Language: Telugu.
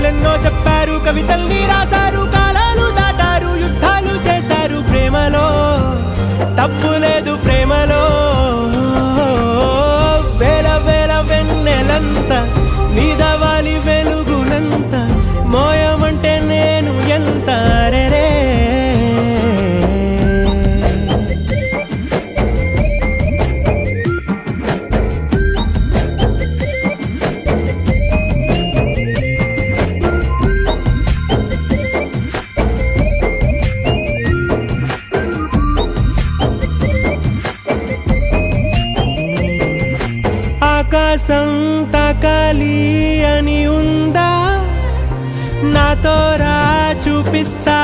కథలెన్నో చెప్పారు, కవితల్ని రాశారు, కాలాలు దాటారు, యుద్ధాలు చేశారు. ప్రేమలో తప్పు లేదు, ప్రేమలో వేల వేల వెన్నెలంత నీదవాలి వెలుగునంత, మోయమంటే నేను ఎంత రే. ఆకాశం తాకాలి అని ఉందా, నాతో రా చూపిస్తా